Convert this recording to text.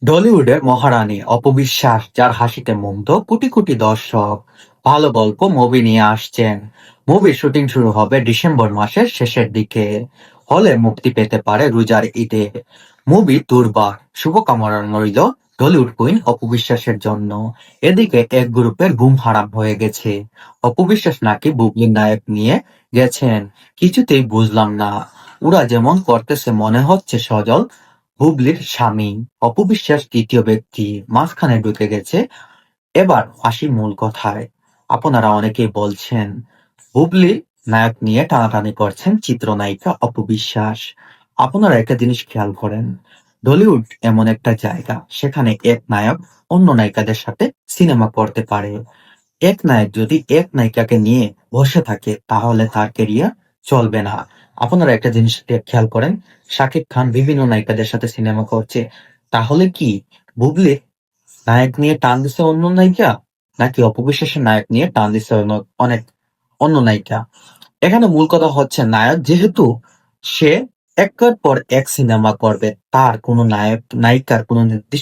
ঢলিউডের মহারানী অপবিশ্বাস, যার হাসিতে মুগ্ধ কোটি কোটি দর্শক, ভালো গল্প মুভি নিয়ে আসছেন। মুভির শুটিং শুরু হবে ডিসেম্বর মাসের শেষের দিকে। হলে মুক্তি পেতে পারে রোজার ঈদে। মুভি দুর্বার, শুভকামনা রইল ঢলিউড কুইন অপবিশ্বাসের জন্য। এদিকে এক গ্রুপের ঘুম হারাম হয়ে গেছে। অপবিশ্বাস নাকি বুবলির নায়ক নিয়ে গেছেন। কিছুতেই বুঝলাম না। ওরা যেমন করতেছে মনে হচ্ছে সজল বুবলির স্বামী। অপবিশ্বাস তৃতীয় ব্যক্তি মাঝখানে ঢুকে গেছে। এবার আসি মূল কথায়। আপনারা অনেকেই বলছেন বুবলি নায়ক নিয়ে টানাটানি করছেন চিত্রনায়িকা অপবিশ্বাস। আপনারা একটা জিনিস খেয়াল করেন, ঢলিউড এমন একটা জায়গা সেখানে এক নায়ক অন্য নায়িকাদের সাথে সিনেমা করতে পারে। এক নায়ক যদি এক নায়িকাকে নিয়ে বসে থাকে তাহলে তার ক্যারিয়ার চলবে না। আপনারা একটা জিনিস খেয়াল করেন, শাকিব খান বিভিন্ন নায়িকাদের সাথে সিনেমা করছে, তাহলে কি বুবলি নায়ক নিয়ে টান দিছে অন্য নায়িকা, নাকি অপবিশ্বাসের নায়ক নিয়ে টান দিছে অনেক অন্য নায়িকা? এখানে মূল কথা হচ্ছে নায়ক যেহেতু সে একের পর এক সিনেমা করবে, তার কোনো নায়ক নায়িকার কোনো নির্দিষ্ট